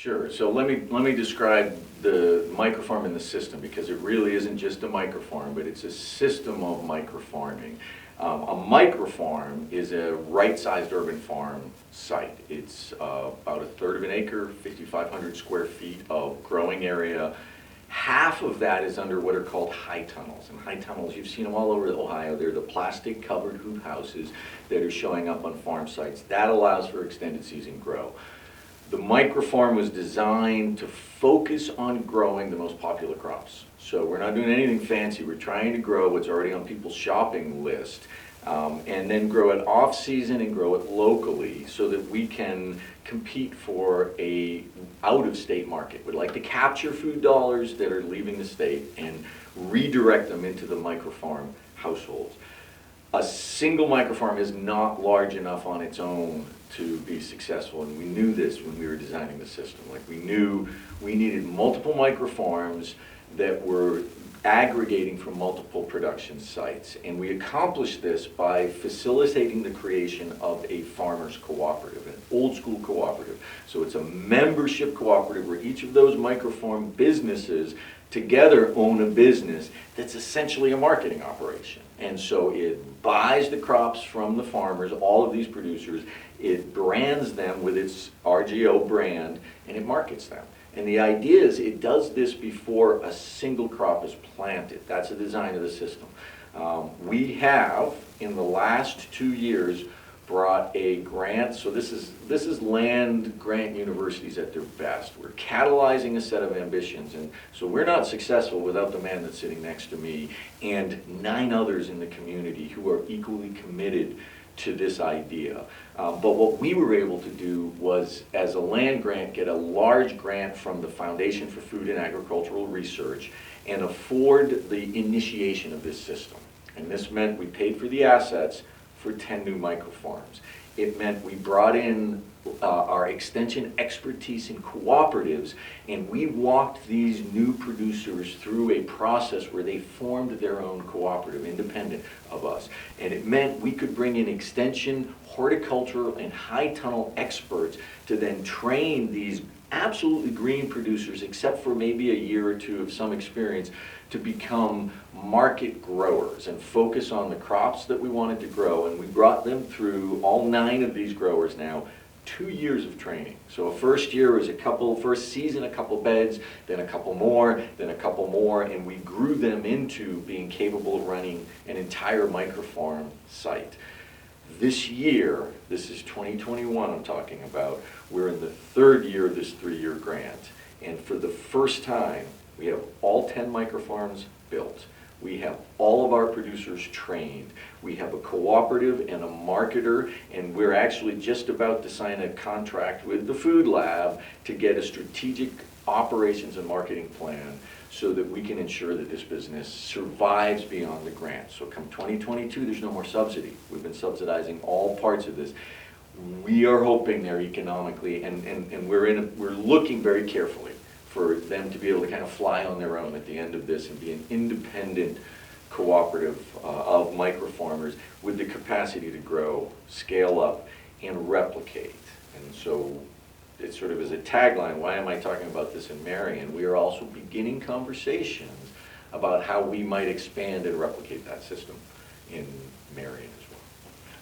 Sure. So let me describe the microfarm and the system, because it really isn't just a microfarm, but it's a system of microfarming. A microfarm is a right-sized urban farm site. It's about a third of an acre, 5,500 square feet of growing area. Half of that is under what are called high tunnels. And high tunnels, you've seen them all over Ohio. They're the plastic covered hoop houses that are showing up on farm sites. That allows for extended season grow. The microfarm was designed to focus on growing the most popular crops. So we're not doing anything fancy. We're trying to grow what's already on people's shopping list, and then grow it off season and grow it locally so that we can compete for a out-of-state market. We'd like to capture food dollars that are leaving the state and redirect them into the microfarm households. A single microfarm is not large enough on its own to be successful, and we knew this when we were designing the system. Like, we knew we needed multiple microfarms that were aggregating from multiple production sites, and we accomplished this by facilitating the creation of a farmers cooperative, an old school cooperative. So it's a membership cooperative where each of those microfarm businesses together own a business that's essentially a marketing operation. And so it buys the crops from the farmers, all of these producers, it brands them with its RGO brand, and it markets them. And the idea is it does this before a single crop is planted. That's the design of the system. We have, in the last 2 years, brought a grant. So this is land grant universities at their best. We're catalyzing a set of ambitions, and so we're not successful without the man that's sitting next to me and 9 others in the community who are equally committed to this idea. But what we were able to do was, as a land grant, get a large grant from the Foundation for Food and Agricultural Research and afford the initiation of this system. And this meant we paid for the assets for 10 new microfarms. It meant we brought in our extension expertise in cooperatives, and we walked these new producers through a process where they formed their own cooperative independent of us. And it meant we could bring in extension, horticultural, and high tunnel experts to then train these absolutely green producers, except for maybe a year or two of some experience, to become market growers and focus on the crops that we wanted to grow. And we brought them through, all 9 of these growers now, 2 years of training. So a first year was first season a couple beds, then a couple more, then a couple more, and we grew them into being capable of running an entire microfarm site. This year, this is 2021 I'm talking about, we're in the 3rd year of this 3-year grant, and for the first time we have all 10 microfarms built. We have all of our producers trained. We have a cooperative and a marketer, and we're actually just about to sign a contract with the food lab to get a strategic operations and marketing plan so that we can ensure that this business survives beyond the grant. So come 2022, there's no more subsidy. We've been subsidizing all parts of this. We are hoping they're economically, and we're looking very carefully for them to be able to kind of fly on their own at the end of this and be an independent cooperative of microfarmers with the capacity to grow, scale up, and replicate. And so it sort of is a tagline, why am I talking about this in Marion? We are also beginning conversations about how we might expand and replicate that system in Marion.